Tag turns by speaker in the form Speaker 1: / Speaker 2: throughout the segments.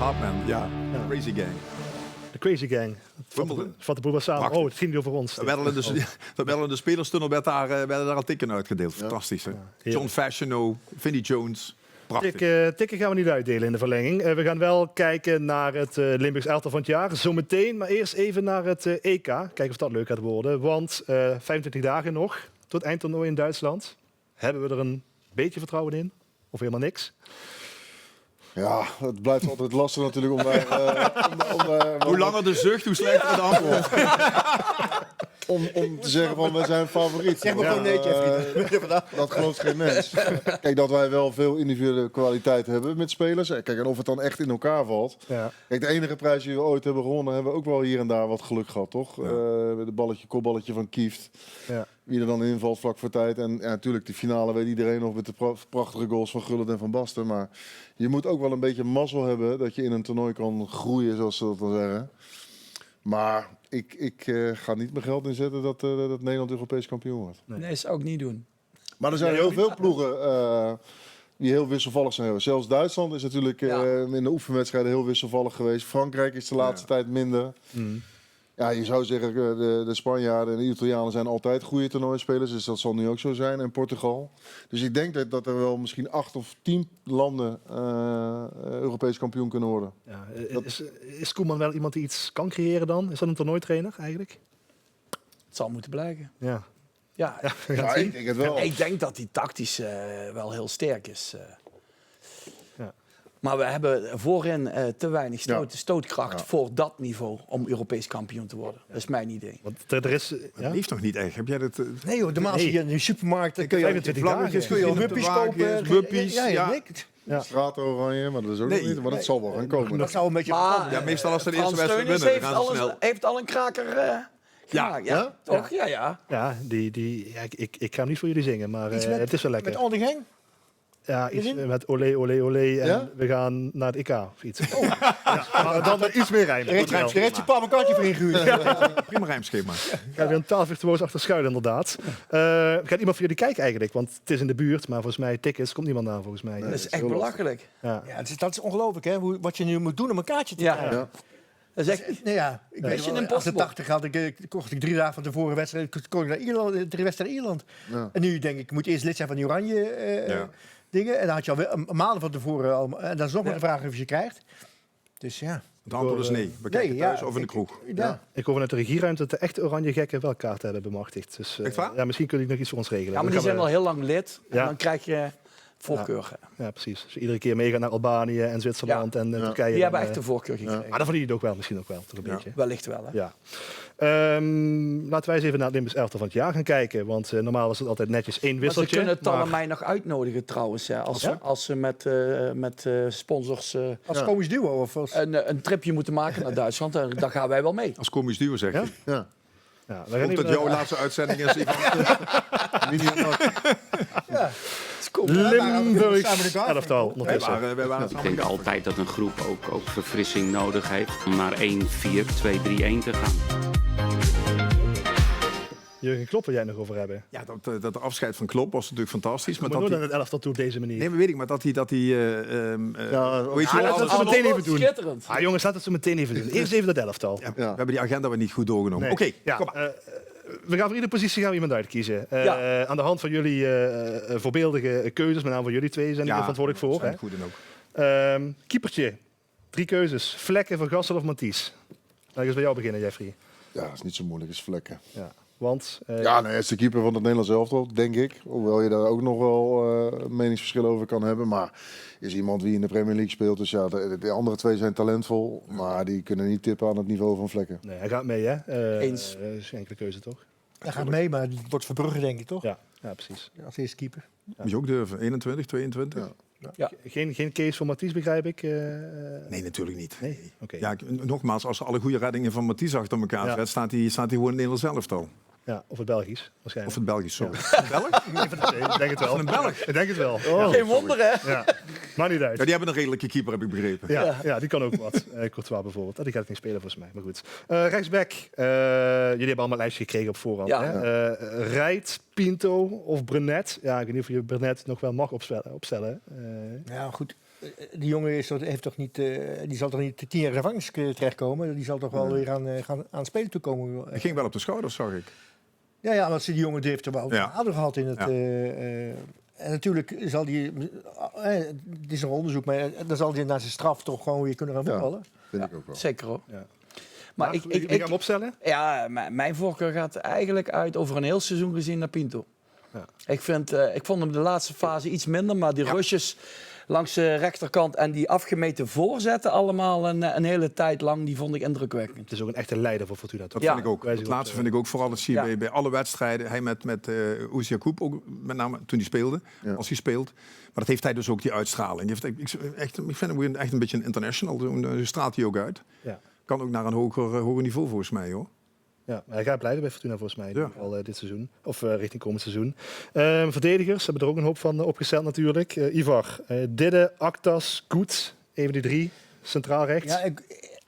Speaker 1: Hartman, ja. Crazy Gang.
Speaker 2: De Crazy Gang.
Speaker 1: Wimbledon.
Speaker 2: Vat de boel samen.
Speaker 1: Prachtig.
Speaker 2: Oh, het ging niet over ons.
Speaker 1: We werden in de spelerstunnel werden daar al tikken uitgedeeld. Fantastisch, hè? John Fashiono, Vinnie Jones. Prachtig.
Speaker 2: Tikken gaan we niet uitdelen in de verlenging. We gaan wel kijken naar het Limburgs elftal van het jaar. Zometeen, maar eerst even naar het EK. Kijken of dat leuk gaat worden. Want 25 dagen nog tot eindtoernooi in Duitsland. Hebben we er een beetje vertrouwen in? Of helemaal niks?
Speaker 3: Ja, het blijft altijd lastig natuurlijk om
Speaker 1: Hoe langer de zucht, hoe slechter het antwoord.
Speaker 3: om te zeggen van wij zijn favoriet.
Speaker 4: Zeg maar gewoon nee, Jeffrey.
Speaker 3: Dat gelooft geen mens. Kijk, dat wij wel veel individuele kwaliteit hebben met spelers. Kijk, en of het dan echt in elkaar valt. Ja. Kijk, de enige prijs die we ooit hebben gewonnen, hebben we ook wel hier en daar wat geluk gehad, toch? Ja. De kopballetje van Kieft. Ja. Wie er dan invalt vlak voor tijd. En ja, natuurlijk, de finale weet iedereen nog met de prachtige goals van Gullit en Van Basten. Maar je moet ook wel een beetje mazzel hebben dat je in een toernooi kan groeien, zoals ze dat dan zeggen. Maar ik ga niet mijn geld inzetten dat Nederland Europees kampioen wordt.
Speaker 4: Nee, dat zou ik niet doen.
Speaker 3: Maar er zijn heel veel ploegen die heel wisselvallig zijn. Zelfs Duitsland is natuurlijk in de oefenwedstrijden heel wisselvallig geweest. Frankrijk is de laatste tijd minder. Ja, je zou zeggen, de Spanjaarden en de Italianen zijn altijd goede toernooispelers. Dus dat zal nu ook zo zijn. En Portugal. Dus ik denk dat er wel misschien 8 of 10 landen Europees kampioen kunnen worden.
Speaker 2: Ja, is Koeman wel iemand die iets kan creëren dan? Is dat een toernooitrainer eigenlijk?
Speaker 4: Het zal moeten blijken.
Speaker 2: Ja.
Speaker 4: Ja,
Speaker 3: Ik denk het wel.
Speaker 4: Ik denk dat hij tactisch wel heel sterk is. Maar we hebben voorin te weinig stootkracht voor dat niveau om Europees kampioen te worden. Dat is mijn idee.
Speaker 2: Want er is...
Speaker 1: Dat leeft nog niet echt. Heb jij dat?
Speaker 4: Nee joh, normaal zie je in de supermarkt kun je
Speaker 2: 25 dagen.
Speaker 4: Kun je wuppies kopen.
Speaker 1: Wuppies,
Speaker 3: Straat-oranje, maar dat is ook nog niet. Maar dat zal wel gaan komen.
Speaker 4: Dat zou een beetje
Speaker 1: ja, meestal als ze de eerste wedstrijd winnen, dan gaan ze snel.
Speaker 4: Heeft al een kraker gemaakt. Ja, toch? Ja.
Speaker 2: Ja, ik ga niet voor jullie zingen, maar het is wel lekker.
Speaker 4: Met Ondegeng?
Speaker 2: Ja, iets met olé, olé, olé en we gaan naar het EK of iets. Maar dan met iets meer rijm.
Speaker 4: Er heeft je pa een kaartje voor ingehuurd.
Speaker 1: Prima rijmschema.
Speaker 2: Ja, weer een taalvirtuoos achter schuil inderdaad. Gaat iemand voor jullie kijken eigenlijk? Want het is in de buurt, maar volgens mij tickets komt niemand aan volgens mij.
Speaker 4: Dat is echt belachelijk.
Speaker 5: Ja, dat is ongelooflijk hè, wat je nu moet doen om een kaartje te krijgen.
Speaker 4: Ja. Dat is echt...
Speaker 5: Nee, ja. Ik weet wel, in 88 kocht ik 3 dagen van tevoren wedstrijd, kon ik naar Ierland, 3 wedstrijden Ierland. Ja. En nu denk ik, ik moet eerst lid zijn van die Oranje dingen. En dan had je al maanden van tevoren al. En dan is nog maar de vraag of je ze krijgt. Dus ja.
Speaker 1: Het antwoord is nee. We kijken thuis of in de kroeg.
Speaker 2: Ik hoor vanuit de regieruimte dat de echte oranje gekken wel kaarten hebben bemachtigd. Dus, ja, misschien kunnen die nog iets voor ons regelen.
Speaker 4: Ja, maar die zijn al heel lang lid. En dan krijg je voorkeur.
Speaker 2: Ja, precies. Als je iedere keer meegaat naar Albanië en Zwitserland en Turkije.
Speaker 4: Die hebben echt de voorkeur gekregen.
Speaker 2: Maar dan verdien je het ook wel, misschien ook wel. Toch een beetje.
Speaker 4: Wellicht wel, hè?
Speaker 2: Ja. Laten wij eens even naar het Limburgs elftal van het jaar gaan kijken. Want normaal is het altijd netjes 1 wisseltje.
Speaker 4: Maar ze kunnen Tal en mij nog uitnodigen trouwens. Ja, als ze met sponsors
Speaker 5: als komisch duo of als...
Speaker 4: een tripje moeten maken naar Duitsland. Dan gaan wij wel mee.
Speaker 1: Als komisch duo, zeg je.
Speaker 3: Ja.
Speaker 1: Ja, ook dat jouw laatste uitzending is.
Speaker 2: Limburgs elftal.
Speaker 6: Ik denk altijd dat een groep ook verfrissing nodig heeft om naar 1-4-2-3-1 te gaan.
Speaker 2: Jurgen Klopp wil jij nog over hebben?
Speaker 1: Ja, dat afscheid van Klopp was natuurlijk fantastisch.
Speaker 2: Maar nooit aan het elftal toe op deze manier.
Speaker 1: Nee, maar weet ik, maar dat hij
Speaker 2: laten we het zo meteen even doen.
Speaker 4: Schitterend.
Speaker 2: Jongens, laten we het zo meteen even doen. Eerst even dat elftal.
Speaker 1: Ja, we hebben die agenda weer niet goed doorgenomen. Oké,
Speaker 2: we gaan voor ieder positie iemand uitkiezen. Aan de hand van jullie voorbeeldige keuzes, met name van jullie twee zijn die er verantwoordelijk voor.
Speaker 1: Zijn goed en ook.
Speaker 2: Keepertje, 3 keuzes. Vlekken, Van Gassel of Mathies? Laat ik eens bij jou beginnen, Jeffrey.
Speaker 3: Ja, dat is niet zo moeilijk, is Vlekken.
Speaker 2: Ja. Want,
Speaker 3: hij is de keeper van het Nederlands elftal, denk ik. Hoewel je daar ook nog wel meningsverschillen over kan hebben. Maar is iemand die in de Premier League speelt. Dus ja, de andere 2 zijn talentvol. Maar die kunnen niet tippen aan het niveau van Vlekken.
Speaker 2: Nee, hij gaat mee, hè?
Speaker 4: Eens.
Speaker 2: Is geen enkele keuze, toch?
Speaker 5: Hij gaat mee, maar het wordt Verbrugge, denk ik, toch?
Speaker 2: Ja, precies.
Speaker 5: Ja, als eerste keeper.
Speaker 1: Moet je ook durven. 21, 22?
Speaker 4: Ja.
Speaker 2: Geen case voor Mathies, begrijp ik?
Speaker 1: Nee, natuurlijk niet.
Speaker 2: Nee? Okay.
Speaker 1: Ja, nogmaals, als alle goede reddingen van Mathies achter elkaar zet, staat hij gewoon in het Nederlands elftal.
Speaker 2: Ja, of het Belgisch, waarschijnlijk.
Speaker 1: Of het Belgisch, sorry.
Speaker 2: Belg? Ik denk het wel.
Speaker 1: Een Belg?
Speaker 2: Ik denk het wel.
Speaker 4: Geen wonder, hè?
Speaker 2: Ja. Maar niet uit.
Speaker 1: Ja, die hebben een redelijke keeper, heb ik begrepen.
Speaker 2: Ja, die kan ook wat. Courtois bijvoorbeeld. Die gaat niet spelen volgens mij, maar goed. Rechtsback. Jullie hebben allemaal een lijstje gekregen op voorhand.
Speaker 4: Ja.
Speaker 2: Hè? Rijt, Pinto of Brenet. Ja, ik weet niet of je Brenet nog wel mag opstellen.
Speaker 5: Ja, goed. die jongen heeft toch niet, die zal toch niet 10 jaar gevangenis terechtkomen? Die zal toch wel weer aan het spelen toekomen?
Speaker 1: Die ging wel op de schouders, zag ik.
Speaker 5: Ja, want die jongen die heeft er wel adem gehad in het... en natuurlijk zal die... het is nog onderzoek, maar dan zal hij na zijn straf toch gewoon weer kunnen gaan voetballen.
Speaker 3: Vind ik ook wel.
Speaker 4: Zeker hoor.
Speaker 2: Ja.
Speaker 4: Maar
Speaker 2: ik ga hem opstellen.
Speaker 4: Ja, mijn voorkeur gaat eigenlijk uit over een heel seizoen gezien naar Pinto.
Speaker 2: Ja.
Speaker 4: Ik vond hem de laatste fase iets minder, maar die rushes langs de rechterkant en die afgemeten voorzetten allemaal een hele tijd lang, die vond ik indrukwekkend.
Speaker 2: Het is ook een echte leider voor Fortuna.
Speaker 1: Dat
Speaker 4: Ja.
Speaker 1: vind ik ook.
Speaker 2: Wij
Speaker 1: Het
Speaker 2: zien
Speaker 1: laatste
Speaker 2: dat,
Speaker 1: vind ik ook vooral. Dat zie je
Speaker 4: Ja.
Speaker 1: bij alle wedstrijden. Hij met Oezia Koep, ook met name toen hij speelde.
Speaker 3: Ja.
Speaker 1: Als hij speelt. Maar dat heeft hij dus ook, die uitstraling. Die heeft, ik vind hem echt een beetje een international. Zo straalt hij ook uit.
Speaker 2: Ja.
Speaker 1: Kan ook naar een hoger niveau volgens mij, hoor.
Speaker 2: Ja, hij gaat blijven bij Fortuna volgens mij. In
Speaker 1: Ja.
Speaker 2: ieder geval, dit seizoen. Of richting komend seizoen. Verdedigers hebben er ook een hoop van opgesteld natuurlijk. Ivar, Didde, Actas, Goed. Even die 3. Centraal rechts.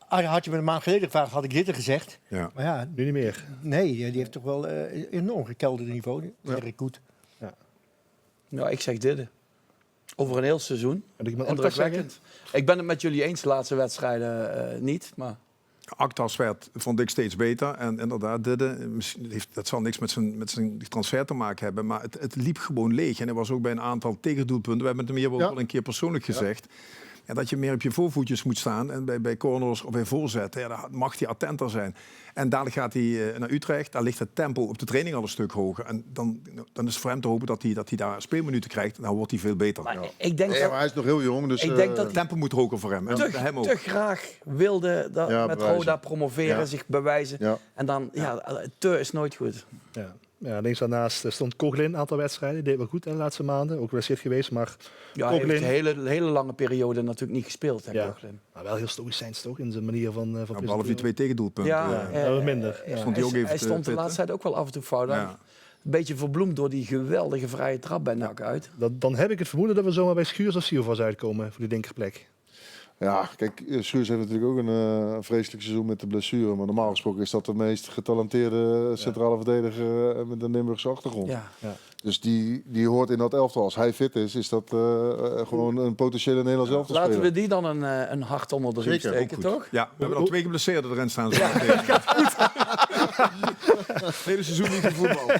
Speaker 5: Had je me een maand geleden gevraagd, had ik dit er gezegd.
Speaker 1: Ja.
Speaker 5: Maar ja,
Speaker 2: Nu niet meer.
Speaker 5: nee, die heeft toch wel enorm gekelderd niveau. Dat zeg ik goed.
Speaker 4: Nou, ik zeg dit. Over een heel seizoen.
Speaker 2: Kan ik iemand Actas zeggen?
Speaker 4: Indrukwekkend. Ik ben het met jullie eens, de laatste wedstrijden niet. Maar
Speaker 1: Actas vond ik steeds beter. En inderdaad, dat zal niks met zijn transfer te maken hebben. Maar het liep gewoon leeg. En er was ook bij een aantal tegendoelpunten. We hebben het hem hier wel een keer persoonlijk gezegd. Ja, dat je meer op je voorvoetjes moet staan. En bij corners of bij voorzetten, ja, daar mag hij attenter zijn. En dadelijk gaat hij naar Utrecht. Daar ligt het tempo op de training al een stuk hoger. En dan is het voor hem te hopen dat hij daar speelminuten krijgt. Dan wordt hij veel beter.
Speaker 4: maar ik denk
Speaker 3: Ja,
Speaker 4: dat
Speaker 3: maar hij is nog heel jong, dus...
Speaker 4: Ik denk dat
Speaker 1: Het tempo moet hoger voor hem. En bij hem ook.
Speaker 4: te graag wilde dat
Speaker 3: Ja,
Speaker 4: met
Speaker 3: bewijzen.
Speaker 4: Roda promoveren,
Speaker 3: Ja.
Speaker 4: zich bewijzen.
Speaker 3: Ja.
Speaker 4: En dan, te is nooit goed.
Speaker 2: Ja. Ja, links daarnaast stond Coughlin een aantal wedstrijden. Deed wel goed in de laatste maanden. Ook geblesseerd geweest, maar
Speaker 4: Ja, hij heeft
Speaker 2: Coughlin...
Speaker 4: een hele lange periode natuurlijk niet gespeeld. Hè,
Speaker 2: Ja.
Speaker 4: Coughlin.
Speaker 2: Maar wel heel stoïcijns toch in zijn manier van
Speaker 1: Behalve die
Speaker 2: presenteren.
Speaker 1: 2 tegendoelpunten.
Speaker 2: wel minder. Ja.
Speaker 1: Stond hij ook even
Speaker 4: hij
Speaker 1: te
Speaker 4: stond de
Speaker 1: pitten.
Speaker 4: laatste tijd ook wel af en toe fout aan.
Speaker 1: Ja.
Speaker 4: Een beetje verbloemd door die geweldige vrije trap bij NAC uit.
Speaker 2: Dan heb ik het vermoeden dat we zomaar bij Schuurs of Silvas uitkomen voor die linkerplek.
Speaker 3: Ja, kijk, Schuurs heeft natuurlijk ook een vreselijk seizoen met de blessure. Maar normaal gesproken is dat de meest getalenteerde centrale verdediger met een Limburgse achtergrond.
Speaker 4: Ja.
Speaker 3: Dus die hoort in dat elftal. Als hij fit is dat gewoon een potentiële Nederlands elftal
Speaker 4: Laten
Speaker 3: speler.
Speaker 4: we die dan een hart onder de riem
Speaker 3: Zeker,
Speaker 4: steken,
Speaker 1: Goed.
Speaker 4: toch?
Speaker 1: Ja, we hebben al 2 geblesseerden erin staan. Zo Het hele seizoen niet gevoetbald.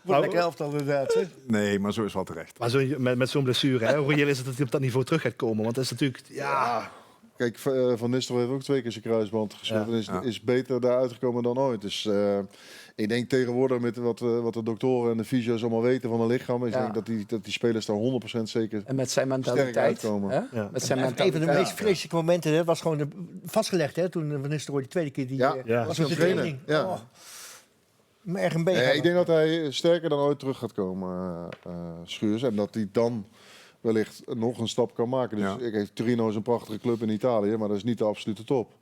Speaker 5: Wordt lekker elftal inderdaad. Hè?
Speaker 1: Nee, maar zo is wel terecht.
Speaker 2: Maar met zo'n blessure, hè, hoe reëel is het dat hij op dat niveau terug gaat komen? Want dat is natuurlijk... Ja,
Speaker 3: Kijk, Van Nistelrooy heeft ook 2 keer zijn kruisband gescheurd.
Speaker 2: Ja.
Speaker 3: En is beter daaruit gekomen dan ooit. Dus ik denk tegenwoordig met wat de doktoren en de fysio's allemaal weten van een lichaam. Ik denk dat die spelers daar 100% zeker...
Speaker 4: En met zijn mentaliteit.
Speaker 3: uitkomen.
Speaker 4: Hè?
Speaker 2: Ja.
Speaker 4: Met zijn
Speaker 5: Een
Speaker 4: mentaliteit.
Speaker 5: van de meest vreselijke momenten hè, was gewoon vastgelegd. Hè, toen Van Nistelrooy de tweede keer die
Speaker 3: Ja,
Speaker 2: Ja.
Speaker 5: was
Speaker 3: zo'n
Speaker 5: op de
Speaker 3: trainer.
Speaker 5: training.
Speaker 3: Ja.
Speaker 5: Oh. Maar erg een been.
Speaker 3: Ik denk dat hij sterker dan ooit terug gaat komen, Schuurs. En dat hij dan wellicht nog een stap kan maken. Dus Torino is een prachtige club in Italië, maar dat is niet de absolute top.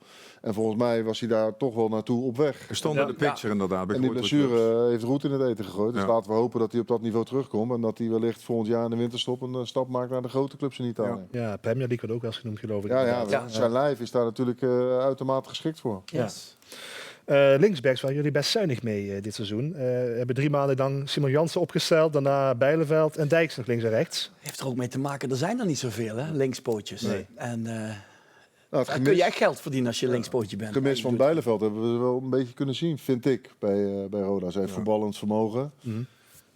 Speaker 3: En volgens mij was hij daar toch wel naartoe op weg.
Speaker 1: Er stond in de picture inderdaad. Bij
Speaker 3: En die
Speaker 1: grotere clubs.
Speaker 3: blessure heeft roet in het eten gegooid. Dus
Speaker 1: Ja.
Speaker 3: laten we hopen dat hij op dat niveau terugkomt. En dat hij wellicht volgend jaar in de winterstop een stap maakt naar de grote clubs in Italië.
Speaker 2: ja, Premier League wordt ook wel eens genoemd, geloof ik.
Speaker 3: Ja, zijn lijf is daar natuurlijk uitermate geschikt voor.
Speaker 4: Yes.
Speaker 2: Linksbacks waren jullie best zuinig mee dit seizoen. Hebben 3 maanden lang Simon Jansen opgesteld, daarna Bijleveld en Dijks nog links en rechts.
Speaker 4: Heeft er ook mee te maken, er zijn er niet zoveel, hè, linkspootjes.
Speaker 2: Nee.
Speaker 4: En
Speaker 3: Nou,
Speaker 4: dan kun je echt geld verdienen als je linkspootje bent.
Speaker 3: gemis van Bijleveld hebben we wel een beetje kunnen zien, vind ik, bij Roda. Zij heeft voetballend vermogen.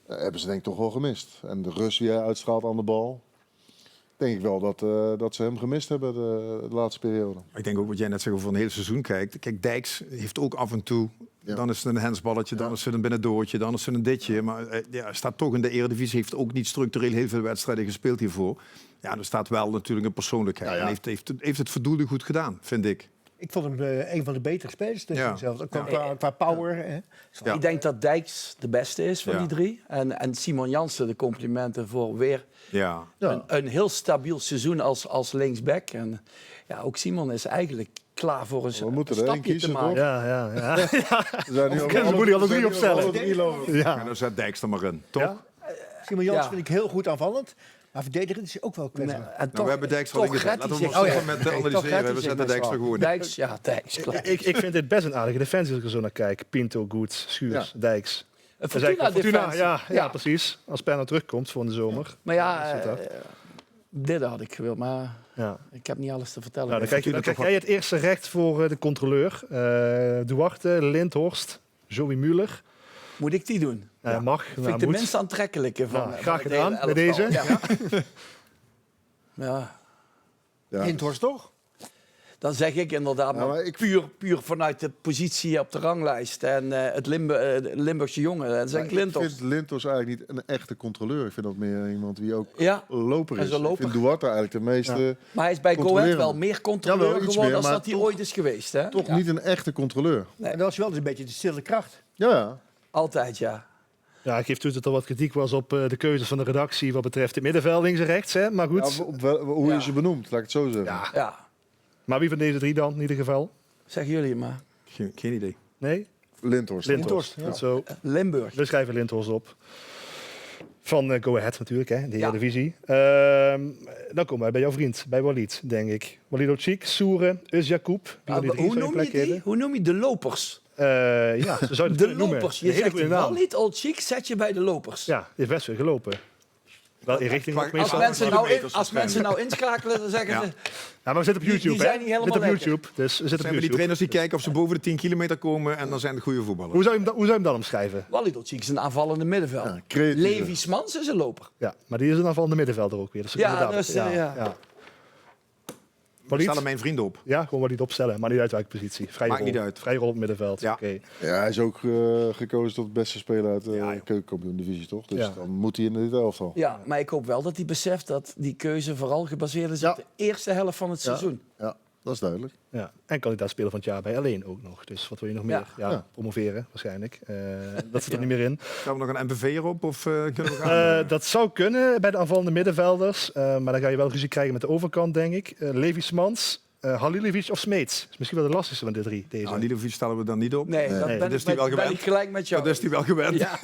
Speaker 3: Hebben ze denk ik toch wel gemist. En de rust die hij uitstraalt aan de bal. Denk ik wel dat ze hem gemist hebben de laatste periode.
Speaker 1: Ik denk ook wat jij net zegt over een heel seizoen kijkt. Kijk, Dijks heeft ook af en toe...
Speaker 3: Ja.
Speaker 1: Dan is het een hensballetje, dan is het een binnendoortje, dan is het een ditje. Maar hij staat toch in de Eredivisie, heeft ook niet structureel heel veel wedstrijden gespeeld hiervoor. Ja, er staat wel natuurlijk een persoonlijkheid.
Speaker 3: Ja, ja.
Speaker 1: En heeft het voldoende goed gedaan, vind ik.
Speaker 5: Ik vond hem een van de betere spelers tussen
Speaker 1: Ja.
Speaker 5: zelfs. Ook
Speaker 1: Ja.
Speaker 5: qua power. Hè.
Speaker 1: Ja.
Speaker 4: Ik denk dat Dijks de beste is van
Speaker 1: Ja.
Speaker 4: die 3. En Simon Jansen de complimenten voor weer
Speaker 1: Ja.
Speaker 4: een heel stabiel seizoen als linksback. En ja, ook Simon is eigenlijk klaar voor een
Speaker 3: moeten er één
Speaker 4: stapje
Speaker 3: kiezen,
Speaker 4: te maken.
Speaker 3: toch?
Speaker 2: Ja.
Speaker 3: We zijn nu
Speaker 2: Dan moet hij alle 3 opstellen.
Speaker 1: En dan zet Dijks er maar in, toch?
Speaker 2: Ja.
Speaker 5: Simon Jans
Speaker 4: Ja.
Speaker 5: vind ik heel goed aanvallend. Maar verdedigend is hij ook wel kwetsbaar.
Speaker 4: En
Speaker 1: Nou,
Speaker 4: toch-
Speaker 1: we hebben Dijks wel
Speaker 4: toch
Speaker 1: ingezet.
Speaker 4: redt
Speaker 1: Laten
Speaker 4: hij
Speaker 1: we maar
Speaker 4: zich-
Speaker 1: stoppen met
Speaker 4: toch redt
Speaker 1: analyseren.
Speaker 4: hij
Speaker 1: We
Speaker 4: zich
Speaker 1: zetten
Speaker 4: best
Speaker 1: Dijks er
Speaker 4: wel.
Speaker 1: gewoon in.
Speaker 4: Dijks, ja, Dijks, klaar.
Speaker 2: Ik vind dit best een aardige defensie als ik er zo naar kijk. Pinto, Goed, Schuurs, Dijks.
Speaker 4: Een
Speaker 2: Dat is eigenlijk
Speaker 4: Fortuna-defensie.
Speaker 2: ja, precies. Als Penno terugkomt voor de zomer.
Speaker 4: Maar ja,
Speaker 2: Is dat?
Speaker 4: Dit had ik gewild, maar
Speaker 2: Ja.
Speaker 4: ik heb niet alles te vertellen.
Speaker 2: Nou, dan krijg jij het eerste recht voor de controleur. Duarte, Lindhorst, Joey Muller.
Speaker 4: Moet ik die doen?
Speaker 2: Mag.
Speaker 4: Vind ik de minst aantrekkelijke van.
Speaker 2: Nou,
Speaker 4: van
Speaker 2: graag
Speaker 4: het
Speaker 2: gedaan
Speaker 4: hele
Speaker 2: bij
Speaker 4: elftal.
Speaker 2: deze.
Speaker 4: Ja.
Speaker 3: Ja.
Speaker 5: Hinthorst toch?
Speaker 4: Dan zeg ik inderdaad,
Speaker 3: Ja,
Speaker 4: maar
Speaker 3: maar ik-
Speaker 4: puur vanuit de positie op de ranglijst en het Limburgse jongen. Dat zijn
Speaker 3: Ik
Speaker 4: Lindhorst.
Speaker 3: vind Lindhorst eigenlijk niet een echte controleur. Ik vind dat meer iemand die ook
Speaker 4: Ja,
Speaker 3: loper
Speaker 4: En
Speaker 3: is.
Speaker 4: zo'n
Speaker 3: Ik
Speaker 4: loper.
Speaker 3: vind Duarte eigenlijk de meeste...
Speaker 4: maar hij is bij Go Ahead
Speaker 3: Controleren.
Speaker 4: wel meer controleur
Speaker 3: Jawel, iets
Speaker 4: geworden
Speaker 3: meer,
Speaker 4: dan
Speaker 3: maar
Speaker 4: dat hij
Speaker 3: toch-
Speaker 4: ooit is geweest. Hè?
Speaker 3: Toch
Speaker 4: Ja.
Speaker 3: niet een echte controleur.
Speaker 5: En dat was wel dus een beetje de stille kracht.
Speaker 3: Ja.
Speaker 4: Altijd, ja.
Speaker 2: Ja, ik geef toe dat er wat kritiek was op de keuzes van de redactie wat betreft het middenveld links en rechts. Hè? Maar goed.
Speaker 3: Hoe
Speaker 4: Ja.
Speaker 3: is je benoemd? Laat ik het zo zeggen.
Speaker 4: Ja,
Speaker 2: Maar wie van deze drie dan in ieder geval?
Speaker 4: zeggen jullie maar.
Speaker 1: Geen idee.
Speaker 2: Nee?
Speaker 3: Lindhorst.
Speaker 2: Lindhorst.
Speaker 5: ja.
Speaker 2: Goed zo.
Speaker 4: Limburg.
Speaker 2: We schrijven Lindhorst op. Van Go Ahead natuurlijk, hè, de
Speaker 4: Ja.
Speaker 2: Eredivisie. Dan komen wij bij jouw vriend, bij Walid, denk ik. Walid Ochik, Soeren, Usjakoub.
Speaker 4: Hoe noem je die? Hoe noem je de lopers?
Speaker 2: Ja, zo zou je
Speaker 4: De
Speaker 2: het noemen.
Speaker 4: lopers.
Speaker 2: Een
Speaker 4: Je
Speaker 2: hele
Speaker 4: zegt
Speaker 2: goede
Speaker 4: wel
Speaker 2: naam.
Speaker 4: niet Old Chic, zet je bij de lopers.
Speaker 2: Ja, die heeft best veel gelopen. Wel in richting
Speaker 1: Als
Speaker 2: ook
Speaker 4: Als
Speaker 2: meestal.
Speaker 4: mensen,
Speaker 1: kilometers
Speaker 4: als mensen nou inschakelen, dan zeggen
Speaker 1: Ja.
Speaker 4: ze...
Speaker 2: Ja, maar we zitten op
Speaker 4: die
Speaker 2: YouTube,
Speaker 4: zijn
Speaker 2: hè?
Speaker 4: niet
Speaker 2: We
Speaker 4: helemaal
Speaker 2: zitten op
Speaker 4: lekker.
Speaker 2: YouTube, dus we zitten op
Speaker 1: Zijn we die
Speaker 2: YouTube.
Speaker 1: trainers die kijken of ze boven de 10 kilometer komen en dan zijn het goede voetballers.
Speaker 2: Hoe zou je hem dan omschrijven?
Speaker 4: Walid Old Chic is een aanvallende middenveld.
Speaker 3: Ja, creatieve.
Speaker 4: Levi Smans is een loper.
Speaker 2: Ja, maar die is een aanvallende middenvelder ook weer. Dus
Speaker 4: Ja,
Speaker 2: inderdaad,
Speaker 4: dus, ja.
Speaker 1: We
Speaker 2: Walid?
Speaker 1: stellen mijn vrienden op.
Speaker 2: Ja, gewoon Walid opstellen. Maar niet uit welke positie. Vrije
Speaker 1: Maakt
Speaker 2: rol.
Speaker 1: niet uit.
Speaker 2: Vrije rol op het middenveld.
Speaker 1: Ja.
Speaker 2: Oké.
Speaker 3: Ja, hij is ook gekozen tot beste speler uit de
Speaker 1: Ja, joh.
Speaker 3: keukenkampioen-divisie, toch? Dus
Speaker 2: Ja.
Speaker 3: dan moet hij in dit elftal.
Speaker 4: Ja, maar ik hoop wel dat hij beseft dat die keuze vooral gebaseerd is
Speaker 3: Ja.
Speaker 4: op de eerste helft van het seizoen.
Speaker 3: Ja, dat is duidelijk.
Speaker 2: Ja. En kandidaat speler van het jaar bij alleen ook nog. Dus wat wil je nog meer?
Speaker 4: Ja.
Speaker 2: Ja,
Speaker 3: Ja.
Speaker 2: promoveren waarschijnlijk. Dat zit er niet meer in.
Speaker 1: Gaan we nog een MVV erop of kunnen we gaan?
Speaker 2: Dat zou kunnen bij de aanvallende middenvelders. Maar dan ga je wel ruzie krijgen met de overkant, denk ik. Levi Smans, Halilovic of Smeets. Is misschien wel de lastigste van de drie. Deze.
Speaker 1: Nou, Lidovic stellen we dan niet op.
Speaker 4: Nee, dat
Speaker 2: Nee,
Speaker 4: ben,
Speaker 1: dat is
Speaker 4: ik,
Speaker 1: die wel
Speaker 4: ben
Speaker 1: gewend.
Speaker 4: ik gelijk met jou.
Speaker 1: Dat is hij wel gewend.
Speaker 4: Ja.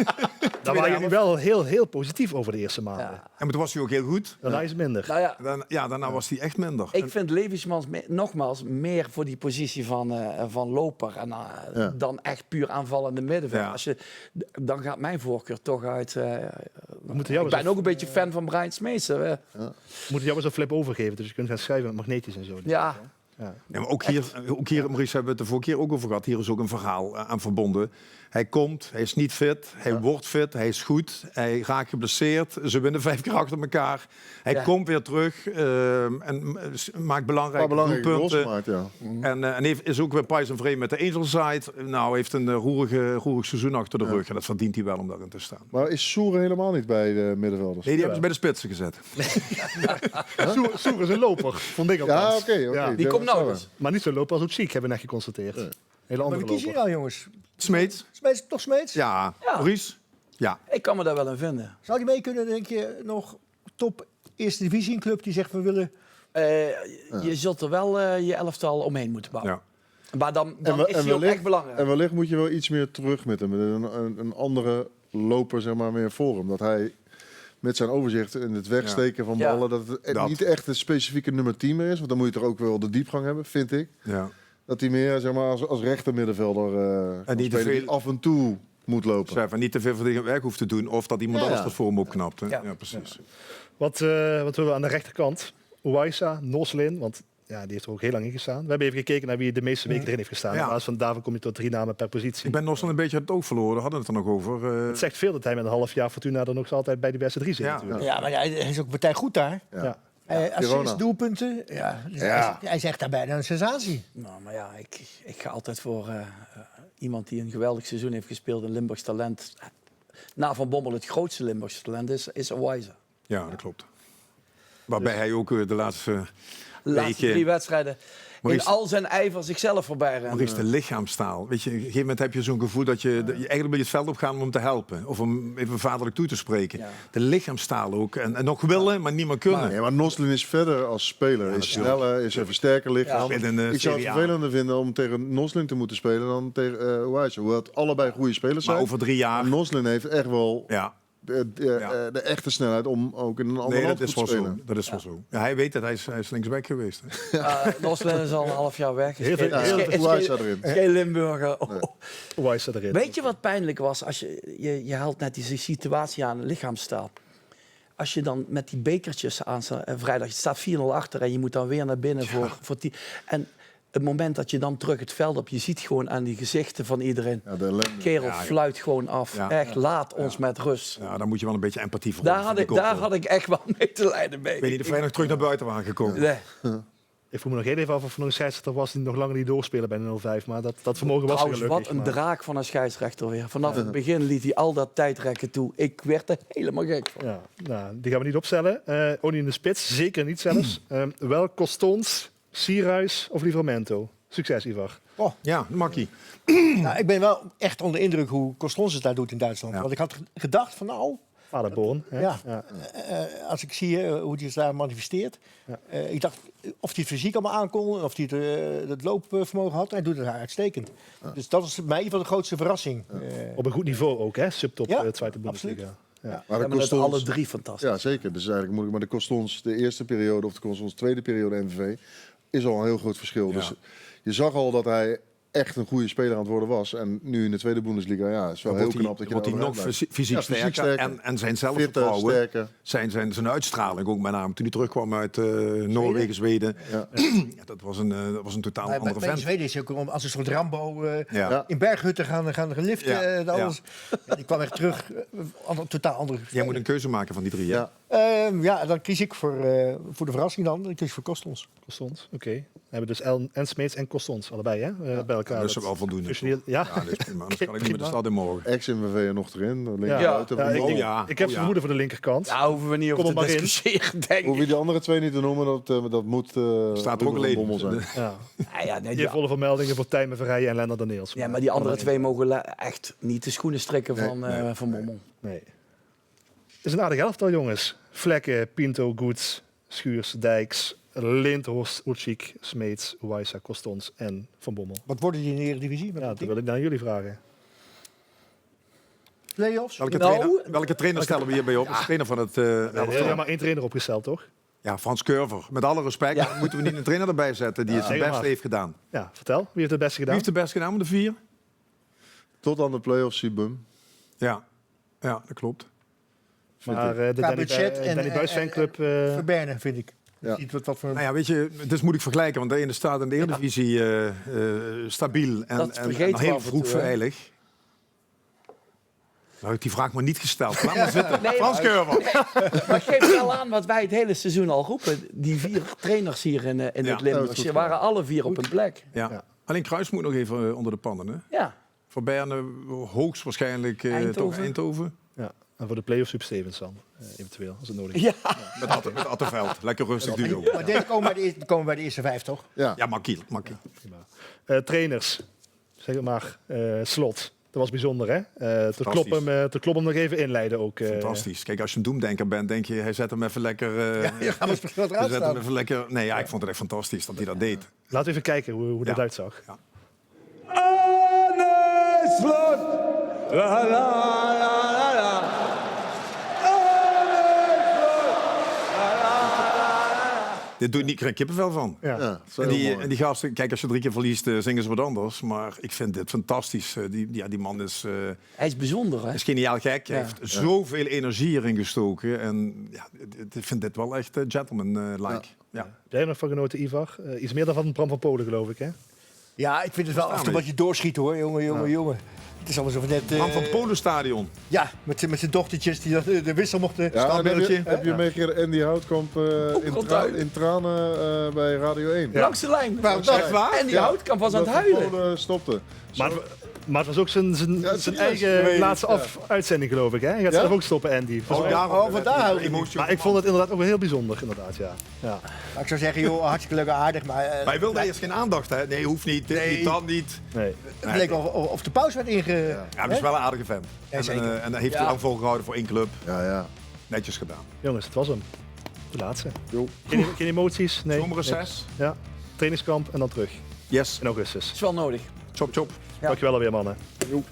Speaker 2: Daar waren jullie wel heel positief over de eerste maanden.
Speaker 4: Ja.
Speaker 1: En toen was hij ook heel goed.
Speaker 2: Daarna is het minder.
Speaker 4: Nou ja,
Speaker 1: Daarna was hij echt minder.
Speaker 4: ik vind Levi Smans nogmaals meer voor die positie van loper en,
Speaker 3: Ja.
Speaker 4: dan echt puur aanvallende middenveld.
Speaker 1: Ja.
Speaker 4: Als je, dan gaat mijn voorkeur toch uit...
Speaker 2: We moeten jou
Speaker 4: ik
Speaker 2: eens
Speaker 4: ben ook een beetje fan van Brian Smeets.
Speaker 2: we moeten jou eens een flip overgeven. Dus je kunt gaan schrijven met magnetjes en zo.
Speaker 4: Ja,
Speaker 2: Ja.
Speaker 1: Ja, maar ook hier, Maurice, hebben we het de vorige keer ook over gehad. Hier is ook een verhaal aan verbonden. Hij komt, hij is niet fit, hij wordt fit, hij is goed. Hij raakt geblesseerd, ze winnen 5 keer achter elkaar. Hij
Speaker 4: Ja.
Speaker 1: komt weer terug en maakt belangrijke
Speaker 3: belangrijke goals
Speaker 1: doelpunten.
Speaker 3: gemaakt, ja.
Speaker 1: En is ook weer prijs en vrede met de Angel side. Nou, heeft een roerig seizoen achter de rug. En dat verdient hij wel om daarin te staan.
Speaker 3: Maar is Soeren helemaal niet bij de middenvelders?
Speaker 1: Nee, die hebben ze bij de spitsen gezet.
Speaker 2: Soer is een loper, vond ik
Speaker 3: Ja,
Speaker 2: althans.
Speaker 3: oké.
Speaker 2: Ja.
Speaker 4: die komt nou eens.
Speaker 2: Maar niet zo loper als Oetziek, hebben we net geconstateerd. Hele
Speaker 5: Maar
Speaker 2: andere
Speaker 5: wie kies je
Speaker 2: loper.
Speaker 5: nou, jongens?
Speaker 1: Smeets?
Speaker 5: Smeets, toch Smeets?
Speaker 1: Ja.
Speaker 4: Ja.
Speaker 1: Maurice? Ja.
Speaker 4: Ik kan me daar wel in vinden.
Speaker 5: Zou die mee kunnen, denk je, nog top eerste divisie een club die zegt we willen...
Speaker 4: Je zult er wel je elftal omheen moeten bouwen.
Speaker 1: Ja.
Speaker 4: Maar dan
Speaker 3: En
Speaker 4: is hij ook echt belangrijk.
Speaker 3: En wellicht moet je wel iets meer terug met hem. Een andere loper, zeg maar, meer voor hem. Dat hij met zijn overzicht en het wegsteken van
Speaker 4: Ja.
Speaker 3: ballen... dat het
Speaker 1: Dat.
Speaker 3: niet echt een specifieke nummer 10 meer is. Want dan moet je toch ook wel de diepgang hebben, vind ik.
Speaker 1: Ja.
Speaker 3: Dat hij meer, zeg maar, als rechter middenvelder kan
Speaker 1: niet te
Speaker 3: spelen die
Speaker 1: veel-
Speaker 3: af en toe moet lopen.
Speaker 1: Schrijf, en niet te veel verdedigend werk hoeft te doen. Of dat iemand
Speaker 3: Ja.
Speaker 1: anders dat voor hem opknapt. Hè?
Speaker 4: Ja.
Speaker 1: Ja, precies.
Speaker 2: Wat willen we aan de rechterkant? Uwaisa, Noslin, want ja, die heeft er ook heel lang in gestaan. We hebben even gekeken naar wie de meeste weken erin heeft gestaan.
Speaker 1: Ja.
Speaker 2: In plaats van daarvan kom je tot 3 namen per positie.
Speaker 1: Ik ben nog een beetje uit het oog verloren. We hadden het er nog over.
Speaker 2: Het zegt veel dat hij met een half jaar Fortuna er nog altijd bij de beste 3 zit
Speaker 1: Ja.
Speaker 2: natuurlijk.
Speaker 5: Ja, maar hij is ook partij goed daar.
Speaker 3: Ja.
Speaker 2: Ja.
Speaker 5: Assists,
Speaker 3: Girona.
Speaker 5: doelpunten. Ja, dus
Speaker 3: Ja.
Speaker 5: Hij is echt daarbij een sensatie.
Speaker 4: Nou, maar ja, ik ga altijd voor iemand die een geweldig seizoen heeft gespeeld, een Limburgs talent. Na Van Bommel het grootste Limburgse talent is Wijzer.
Speaker 1: Ja, dat klopt. Waarbij hij ook de laatste
Speaker 4: De laatste
Speaker 1: weken...
Speaker 4: 3 wedstrijden in
Speaker 1: Maurice-
Speaker 4: al zijn ijver zichzelf voorbij rent.
Speaker 1: Maurice, de lichaamstaal. Weet je, op een gegeven moment heb je zo'n gevoel dat je eigenlijk wil je het veld op gaan om hem te helpen. Of om even vaderlijk toe te spreken.
Speaker 4: Ja.
Speaker 1: De lichaamstaal ook. En nog willen, maar niet meer kunnen.
Speaker 3: Nee, maar Noslin is verder als speler. Is
Speaker 1: natuurlijk.
Speaker 3: sneller, is even sterker lichaam.
Speaker 1: Ja, in de
Speaker 3: Ik zou het
Speaker 1: Serie A.
Speaker 3: vervelender vinden om tegen Noslin te moeten spelen dan tegen Wijzer. Hoewel het allebei goede spelers
Speaker 1: Maar
Speaker 3: zijn.
Speaker 1: over 3 jaar...
Speaker 3: Maar Noslin heeft echt wel
Speaker 1: Ja,
Speaker 3: de echte snelheid om ook in een ander
Speaker 1: nee,
Speaker 3: land
Speaker 1: dat is
Speaker 3: goed
Speaker 1: wel
Speaker 3: te
Speaker 1: zo.
Speaker 3: spelen.
Speaker 1: Dat is wel zo. Ja, hij weet dat hij is linksback geweest. Hè?
Speaker 4: Noslin is al een half jaar weg. Is
Speaker 2: Heel veel-
Speaker 4: geen- is
Speaker 2: heel
Speaker 4: geen-
Speaker 3: veel
Speaker 4: is
Speaker 3: Wijzer
Speaker 4: geen-
Speaker 3: erin.
Speaker 4: is geen Limburger. Oh.
Speaker 2: Uwaisa erin.
Speaker 4: Weet je wat pijnlijk was? Als je haalt net die situatie aan, lichaamstaal. als je dan met die bekertjes aan vrijdag, je staat 4-0 achter en je moet dan weer naar binnen voor 10. En het moment dat je dan terug het veld op, je ziet gewoon aan die gezichten van iedereen.
Speaker 3: Ja, de ellende.
Speaker 4: Kerel, fluit gewoon af.
Speaker 1: Ja.
Speaker 4: Echt, laat ons met rust.
Speaker 1: Ja, daar moet je wel een beetje empathie voor
Speaker 4: Daar
Speaker 1: hebben.
Speaker 4: had ik echt wel mee te lijden mee.
Speaker 1: Ik weet niet of wij nog terug naar buiten waren gekomen.
Speaker 4: Nee.
Speaker 2: Ik vroeg me nog heel even af of er nog een scheidsrechter was die nog langer niet doorspelen bij de 0-5. Maar dat vermogen was er
Speaker 4: Trouwens,
Speaker 2: gelukkig.
Speaker 4: wat een
Speaker 2: maar-
Speaker 4: draak van een scheidsrechter weer. Vanaf het begin liet hij al dat tijdrekken toe. Ik werd er helemaal gek van.
Speaker 2: Ja, nou, die gaan we niet opstellen. Ook niet in de spits, zeker niet zelfs. Wel Costons, Sierhuis of Livramento. Succes, Ivar.
Speaker 1: Ja, makkie.
Speaker 5: Nou, ik ben wel echt onder indruk hoe Constance het daar doet in Duitsland.
Speaker 1: Ja.
Speaker 5: Want ik had gedacht van nou,
Speaker 2: Paderborn. Hè?
Speaker 5: ja,
Speaker 2: Ja.
Speaker 5: als ik zie hoe hij het daar manifesteert. Ik dacht of hij het fysiek allemaal aankon, of hij het loopvermogen had. Hij doet het uitstekend. Dus dat is mij in ieder geval de grootste verrassing.
Speaker 2: Op een goed niveau ook, hè? Subtop
Speaker 5: Ja,
Speaker 2: Tweede Bundesliga.
Speaker 5: absoluut.
Speaker 2: Ja.
Speaker 3: Maar
Speaker 4: We
Speaker 3: de
Speaker 4: hebben het
Speaker 3: Costons-
Speaker 4: alle drie fantastisch.
Speaker 3: Ja, zeker. Dus eigenlijk moeilijk. Maar de Costons, de eerste periode of de Costons tweede periode MVV, is al een heel groot verschil.
Speaker 1: Ja.
Speaker 3: Dus je zag al dat hij echt een goede speler aan het worden was. En nu in de tweede Bundesliga, ja, is wel heel knap dat je
Speaker 1: wordt hij
Speaker 3: daar
Speaker 1: nog
Speaker 3: blijft.
Speaker 1: fysiek
Speaker 3: Ja, fysiek
Speaker 1: sterker.
Speaker 3: sterker.
Speaker 1: En zijn
Speaker 3: Fitter,
Speaker 1: zelfvertrouwen,
Speaker 3: sterker.
Speaker 1: zijn uitstraling ook met name. Toen hij terugkwam uit Noorwegen, Zweden.
Speaker 3: Ja.
Speaker 1: Ja, dat was een totaal
Speaker 5: Maar
Speaker 1: andere
Speaker 5: bij
Speaker 1: vent.
Speaker 5: Zweden is hij ook als een soort Rambo
Speaker 1: Ja.
Speaker 5: in berghutten gaan liften.
Speaker 1: Ja,
Speaker 5: En alles. Ja, die kwam echt terug. Totaal andere.
Speaker 1: Jij moet een keuze maken van die drie. hè?
Speaker 3: Ja.
Speaker 5: Ja, dan kies ik voor de verrassing dan. Ik kies voor Costons.
Speaker 2: Costons, oké. We hebben dus en Smeets en Costons, allebei, hè? Bij elkaar.
Speaker 1: Dat is wel voldoende.
Speaker 2: fusioneert- Ja,
Speaker 1: Ja, dat is prima. Anders kan ik niet meer de stad in morgen.
Speaker 3: Ex-MVV er nog erin.
Speaker 2: Ja.
Speaker 3: Linkerbuiten.
Speaker 2: Ja, ik,
Speaker 1: Oh
Speaker 2: denk-
Speaker 1: ja,
Speaker 2: ik heb
Speaker 1: oh ja.
Speaker 2: vermoeden voor de linkerkant.
Speaker 4: Daar hoeven we niet
Speaker 2: Kom
Speaker 4: over
Speaker 2: er
Speaker 4: te
Speaker 2: maar in.
Speaker 4: discussiëren, denk
Speaker 3: Hoef
Speaker 4: ik.
Speaker 3: je die andere twee niet te noemen, dat moet
Speaker 1: Staat er ook
Speaker 3: Ruben
Speaker 1: alleen.
Speaker 3: Bommel zijn.
Speaker 2: Ja.
Speaker 4: Ja, nee,
Speaker 2: Hier volle vermeldingen voor Tijmen Verrijen en Lennart Daneels.
Speaker 4: ja, maar die andere twee mogen echt niet de schoenen strikken van Mommel.
Speaker 2: Nee. Het is een aardig elftal, jongens. Vlekken, Pinto, Goets, Schuurs, Dijks, Lindhorst, Oetschik, Smeets, Wijsa, Costons en Van Bommel.
Speaker 5: Wat worden die in de Eredivisie?
Speaker 2: Ja, dat wil ik naar jullie vragen.
Speaker 5: Play-offs?
Speaker 1: Welke trainer stellen we hierbij op? Als trainer van het...
Speaker 2: We hebben maar één trainer opgesteld, toch?
Speaker 1: Ja, Frans Curver. Met alle respect moeten we niet een trainer erbij zetten die het
Speaker 2: zeg
Speaker 1: het beste
Speaker 2: maar.
Speaker 1: heeft gedaan.
Speaker 2: Ja, vertel. Wie heeft het beste
Speaker 1: Wie
Speaker 2: gedaan?
Speaker 1: heeft het best gedaan met de 4?
Speaker 3: Tot aan de play-offs, Sibum.
Speaker 1: Ja, dat klopt.
Speaker 2: Maar de
Speaker 5: Qua budget
Speaker 2: Danny Buis fanclub...
Speaker 5: Verberne, vind ik.
Speaker 3: Ja.
Speaker 5: Ziet wat voor...
Speaker 1: Nou ja, weet je, het is moeilijk vergelijken, want de ene staat in de Eredivisie stabiel en
Speaker 4: Dat vergeten we
Speaker 1: heel
Speaker 4: af en
Speaker 1: vroeg
Speaker 4: toe, hè.
Speaker 1: veilig. Nou, ik die vraag maar niet gesteld. Laat maar zitten.
Speaker 4: Nee,
Speaker 1: Frans Curver.
Speaker 4: Maar geef wel aan wat wij het hele seizoen al roepen. Die 4 trainers hier in het
Speaker 3: dat
Speaker 4: Limburg,
Speaker 3: is goed
Speaker 4: ze waren alle 4 op een plek.
Speaker 1: Ja. Alleen Kruis moet nog even onder de pannen. Hè?
Speaker 4: Ja.
Speaker 1: Voor Berne hoogstwaarschijnlijk toch Eindhoven.
Speaker 2: Ja. En voor de play-offs Huub Stevens dan, eventueel, als het nodig is.
Speaker 4: Ja.
Speaker 1: Met Attenveld. Lekker rustig duo.
Speaker 5: Maar deze komen bij de eerste 5, toch?
Speaker 3: Ja.
Speaker 1: Ja, makkie.
Speaker 2: Trainers, zeg het maar, Slot. Dat was bijzonder, hè? Te kloppen nog even inleiden ook.
Speaker 1: Fantastisch. Kijk, als je een doemdenker bent, denk je, hij zet hem even lekker...
Speaker 5: Ja, gaan we eens wat
Speaker 1: hij
Speaker 5: eruit
Speaker 1: zet hem
Speaker 5: staan.
Speaker 1: even lekker... Nee, ja, ik vond het echt fantastisch dat hij dat deed.
Speaker 2: Laten we even kijken hoe dat uitzag.
Speaker 1: Ja. Dit doet niet, ik krijg kippenvel van.
Speaker 2: Ja.
Speaker 3: Ja, dat is heel
Speaker 1: En
Speaker 3: mooi.
Speaker 1: die gasten, kijk, als je 3 keer verliest, zingen ze wat anders. Maar ik vind dit fantastisch. Die man is
Speaker 4: Hij is bijzonder, hè?
Speaker 1: geniaal gek. Hij
Speaker 4: Ja.
Speaker 1: heeft zoveel energie erin gestoken. En ja, ik vind dit wel echt gentleman-like. Ja.
Speaker 2: Heb jij er nog van genoten, Ivar? Iets meer dan van Bram van Polen, geloof ik, hè?
Speaker 5: Ja, ik vind het wel af en toe wat je doorschiet, hoor. Jongen. Het is allemaal zo van net...
Speaker 1: Man van het Polenstadion.
Speaker 5: Ja, met zijn dochtertjes die de wissel mochten...
Speaker 3: Ja, en
Speaker 1: Standbeeldje.
Speaker 3: heb je meegekregen Andy Houtkamp in tranen bij Radio 1?
Speaker 4: Langs de lijn.
Speaker 5: Waarom dat?
Speaker 1: Echt waar?
Speaker 4: En die Houtkamp was aan het
Speaker 3: Dat de
Speaker 4: huilen.
Speaker 3: Polen stopte.
Speaker 2: Maar het was ook zijn
Speaker 3: serieus,
Speaker 2: eigen
Speaker 3: weet ik,
Speaker 2: laatste uitzending, geloof ik, hè? Hij gaat zelf ook stoppen, Andy.
Speaker 5: vandaar.
Speaker 2: Maar ik vond het inderdaad ook wel heel bijzonder, inderdaad, ja.
Speaker 5: Maar ik zou zeggen, joh, hartstikke leuk, aardig, maar...
Speaker 1: Maar hij wilde eerst geen aandacht, hè? Nee, hoeft niet. Dit
Speaker 5: Nee.
Speaker 1: niet, dat niet.
Speaker 2: Nee.
Speaker 5: Het leek wel of de pauze werd inge...
Speaker 1: Ja, hij is wel een aardige fan. En,
Speaker 5: zeker.
Speaker 1: en hij heeft hij lang volgehouden voor 1 club.
Speaker 3: Ja.
Speaker 1: Netjes gedaan.
Speaker 2: Jongens, het was hem. De laatste.
Speaker 3: Jo.
Speaker 2: Geen emoties? Nee.
Speaker 1: Zomerreces.
Speaker 2: Ja. Trainingskamp en dan terug
Speaker 1: Yes.
Speaker 2: in augustus.
Speaker 4: is wel nodig.
Speaker 1: Chop, chop.
Speaker 4: Ja.
Speaker 2: Dankjewel alweer, mannen.
Speaker 3: Jo.